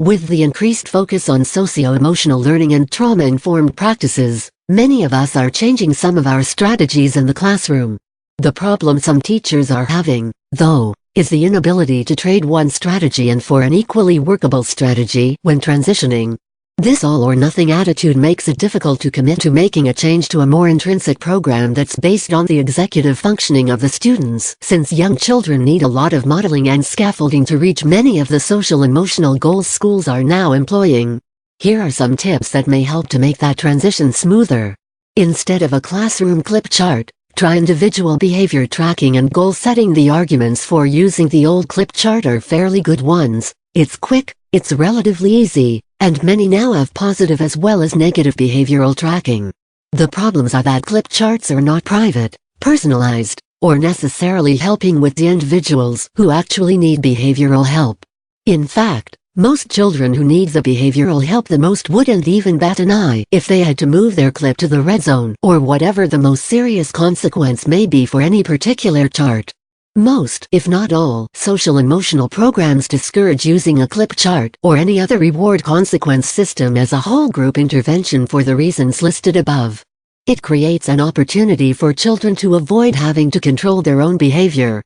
With the increased focus on socio-emotional learning and trauma-informed practices, many of us are changing some of our strategies in the classroom. The problem some teachers are having, though, is the inability to trade one strategy in for an equally workable strategy when transitioning. This all-or-nothing attitude makes it difficult to commit to making a change to a more intrinsic program that's based on the executive functioning of the students, since young children need a lot of modeling and scaffolding to reach many of the social-emotional goals schools are now employing. Here are some tips that may help to make that transition smoother. Instead of a classroom clip chart, try individual behavior tracking and goal setting. The arguments for using the old clip chart are fairly good ones. It's quick, it's relatively easy, and many now have positive as well as negative behavioral tracking. The problems are that clip charts are not private, personalized, or necessarily helping with the individuals who actually need behavioral help. In fact, most children who need the behavioral help the most wouldn't even bat an eye if they had to move their clip to the red zone or whatever the most serious consequence may be for any particular chart. Most, if not all, social-emotional programs discourage using a clip chart or any other reward consequence system as a whole group intervention for the reasons listed above. It creates an opportunity for children to avoid having to control their own behavior.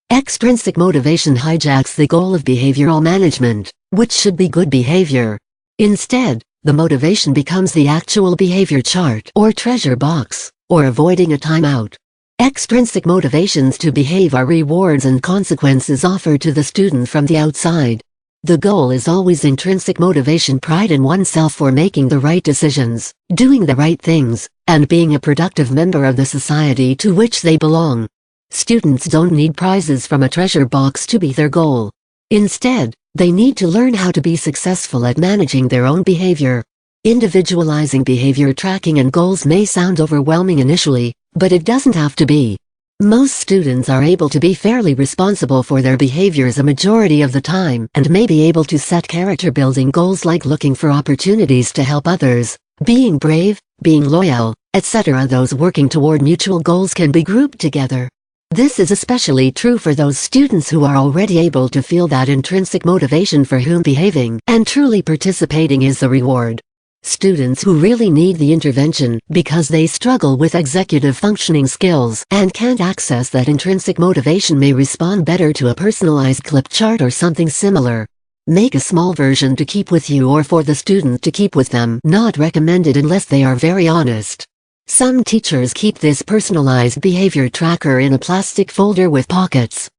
Extrinsic motivation hijacks the goal of behavioral management, which should be good behavior. Instead, the motivation becomes the actual behavior chart or treasure box, or avoiding a timeout. Extrinsic motivations to behave are rewards and consequences offered to the student from the outside. The goal is always intrinsic motivation, pride in oneself for making the right decisions, doing the right things, and being a productive member of the society to which they belong. Students don't need prizes from a treasure box to be their goal. Instead, they need to learn how to be successful at managing their own behavior. Individualizing behavior tracking and goals may sound overwhelming initially, but it doesn't have to be. Most students are able to be fairly responsible for their behaviors a majority of the time and may be able to set character-building goals like looking for opportunities to help others, being brave, being loyal, etc. Those working toward mutual goals can be grouped together. This is especially true for those students who are already able to feel that intrinsic motivation for whom behaving and truly participating is the reward. Students who really need the intervention because they struggle with executive functioning skills and can't access that intrinsic motivation may respond better to a personalized clip chart or something similar. Make a small version to keep with you or for the student to keep with them. Not recommended unless they are very honest. Some teachers keep this personalized behavior tracker in a plastic folder with pockets.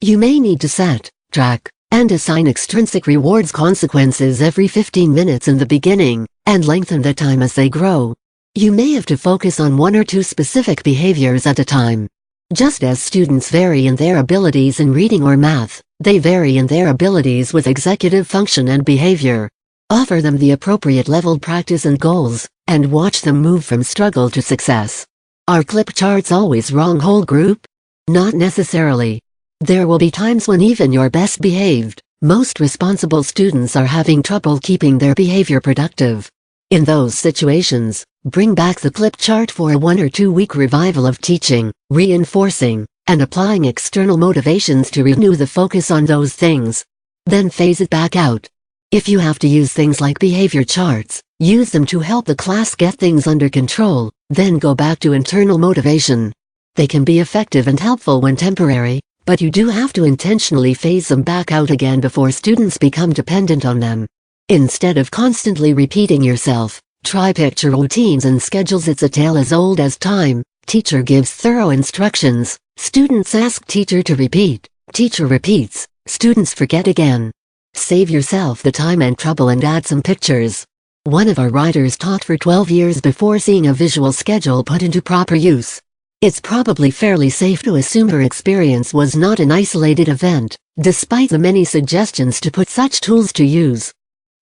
You may need to set, track, and assign extrinsic rewards consequences every 15 minutes in the beginning, and lengthen the time as they grow. You may have to focus on one or two specific behaviors at a time. Just as students vary in their abilities in reading or math, they vary in their abilities with executive function and behavior. Offer them the appropriate leveled practice and goals, and watch them move from struggle to success. Are clip charts always wrong, whole group? Not necessarily. There will be times when even your best behaved, most responsible students are having trouble keeping their behavior productive. In those situations, bring back the clip chart for a 1 or 2 week revival of teaching, reinforcing, and applying external motivations to renew the focus on those things. Then phase it back out. If you have to use things like behavior charts, use them to help the class get things under control, then go back to internal motivation. They can be effective and helpful when temporary, but you do have to intentionally phase them back out again before students become dependent on them. Instead of constantly repeating yourself, try picture routines and schedules. It's a tale as old as time. Teacher gives thorough instructions, students ask teacher to repeat, teacher repeats, students forget again. Save yourself the time and trouble and add some pictures. One of our writers taught for 12 years before seeing a visual schedule put into proper use. It's probably fairly safe to assume her experience was not an isolated event, despite the many suggestions to put such tools to use.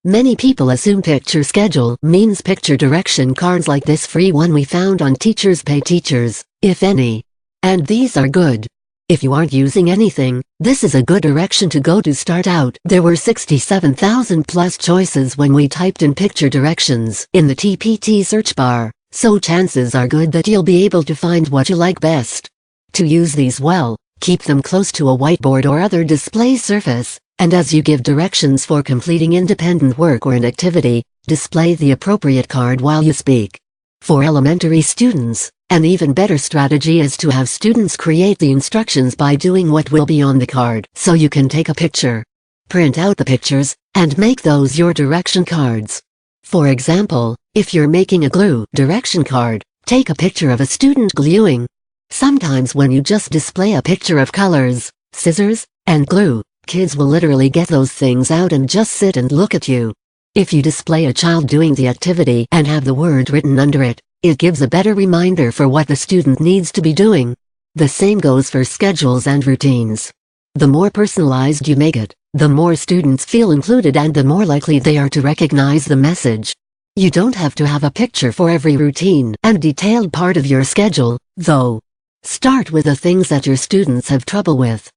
Many people assume picture schedule means picture direction cards like this free one we found on Teachers Pay Teachers, if any. And these are good. If you aren't using anything, this is a good direction to go to start out. There were 67,000 plus choices when we typed in picture directions in the TPT search bar, so chances are good that you'll be able to find what you like best. To use these well, keep them close to a whiteboard or other display surface, And as you give directions for completing independent work or an activity, display the appropriate card while you speak. For elementary students, an even better strategy is to have students create the instructions by doing what will be on the card, so you can take a picture. Print out the pictures, and make those your direction cards. For example, if you're making a glue direction card, take a picture of a student gluing. Sometimes when you just display a picture of colors, scissors, and glue, kids will literally get those things out and just sit and look at you. If you display a child doing the activity and have the word written under it, it gives a better reminder for what the student needs to be doing. The same goes for schedules and routines. The more personalized you make it, the more students feel included and the more likely they are to recognize the message. You don't have to have a picture for every routine and detailed part of your schedule, though. Start with the things that your students have trouble with.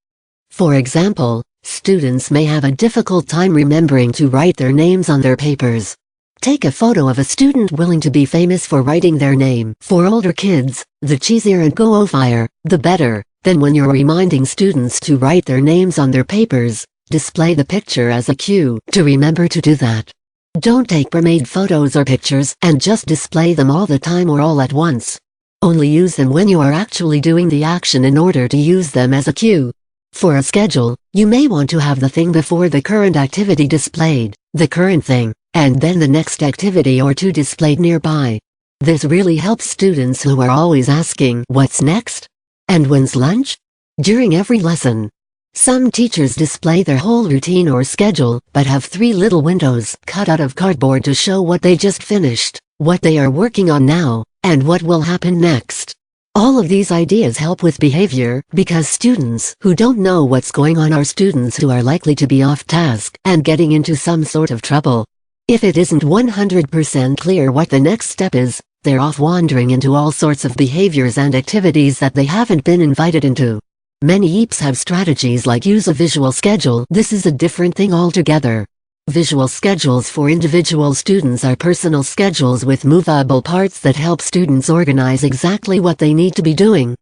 For example, students may have a difficult time remembering to write their names on their papers. Take a photo of a student willing to be famous for writing their name. For older kids, the cheesier and go-o-fire, the better. Then when you're reminding students to write their names on their papers, display the picture as a cue to remember to do that. Don't take pre-made photos or pictures and just display them all the time or all at once. Only use them when you are actually doing the action in order to use them as a cue. For a schedule, you may want to have the thing before the current activity displayed, the current thing, and then the next activity or two displayed nearby. This really helps students who are always asking, "What's next? And when's lunch?" during every lesson. Some teachers display their whole routine or schedule, but have 3 little windows cut out of cardboard to show what they just finished, what they are working on now, and what will happen next. All of these ideas help with behavior, because students who don't know what's going on are students who are likely to be off task and getting into some sort of trouble. If it isn't 100% clear what the next step is, they're off wandering into all sorts of behaviors and activities that they haven't been invited into. Many EAPs have strategies like use a visual schedule. This is a different thing altogether. Visual schedules for individual students are personal schedules with movable parts that help students organize exactly what they need to be doing.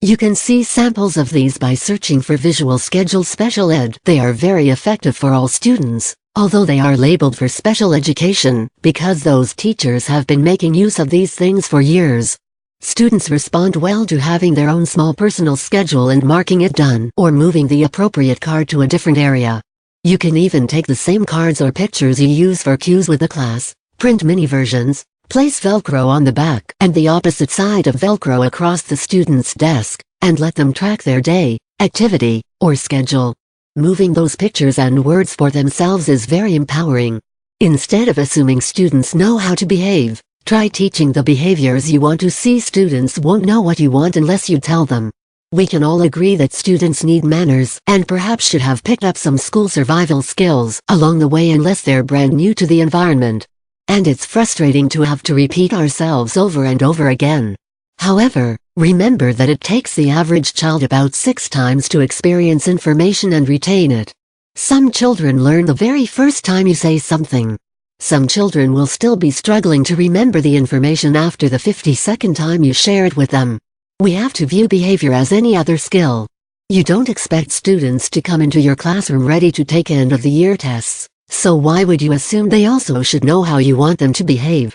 You can see samples of these by searching for Visual Schedule Special Ed. They are very effective for all students, although they are labeled for special education, because those teachers have been making use of these things for years. Students respond well to having their own small personal schedule and marking it done, or moving the appropriate card to a different area. You can even take the same cards or pictures you use for cues with the class, print mini versions, place Velcro on the back and the opposite side of Velcro across the student's desk, and let them track their day, activity, or schedule. Moving those pictures and words for themselves is very empowering. Instead of assuming students know how to behave, try teaching the behaviors you want to see. Students won't know what you want unless you tell them. We can all agree that students need manners and perhaps should have picked up some school survival skills along the way unless they're brand new to the environment. And it's frustrating to have to repeat ourselves over and over again. However, remember that it takes the average child about 6 times to experience information and retain it. Some children learn the very first time you say something. Some children will still be struggling to remember the information after the 52nd time you share it with them. We have to view behavior as any other skill. You don't expect students to come into your classroom ready to take end-of-the-year tests, so why would you assume they also should know how you want them to behave?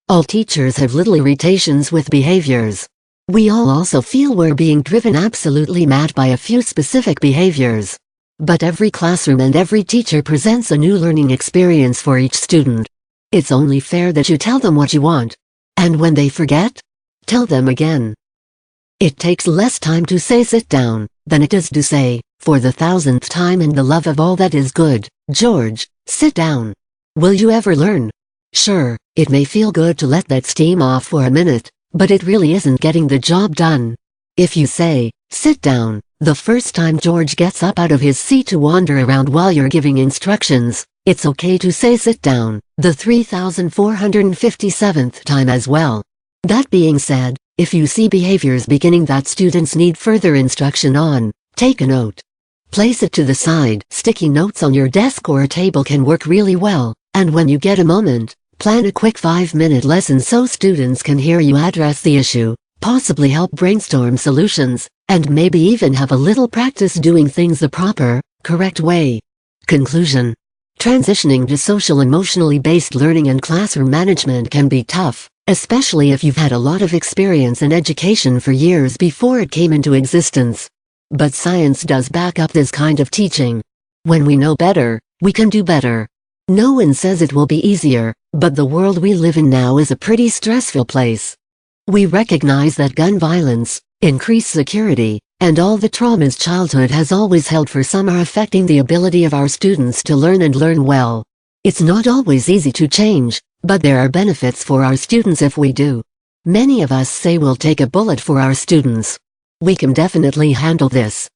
All teachers have little irritations with behaviors. We all also feel we're being driven absolutely mad by a few specific behaviors. But every classroom and every teacher presents a new learning experience for each student. It's only fair that you tell them what you want. And when they forget, tell them again. It takes less time to say sit down than it does to say, for the 1000th time in the love of all that is good, George, sit down. Will you ever learn? Sure, it may feel good to let that steam off for a minute, but it really isn't getting the job done. If you say, sit down, the first time George gets up out of his seat to wander around while you're giving instructions, it's okay to say sit down, the 3457th time as well. That being said, if you see behaviors beginning that students need further instruction on, take a note. Place it to the side. Sticky notes on your desk or a table can work really well, and when you get a moment, plan a quick 5-minute lesson so students can hear you address the issue, possibly help brainstorm solutions, and maybe even have a little practice doing things the proper, correct way. Conclusion. Transitioning to social emotionally based learning and classroom management can be tough, especially if you've had a lot of experience in education for years before it came into existence. But science does back up this kind of teaching. When we know better, we can do better. No one says it will be easier, but the world we live in now is a pretty stressful place. We recognize that gun violence, increased security, and all the traumas childhood has always held for some are affecting the ability of our students to learn and learn well. It's not always easy to change, but there are benefits for our students if we do. Many of us say we'll take a bullet for our students. We can definitely handle this.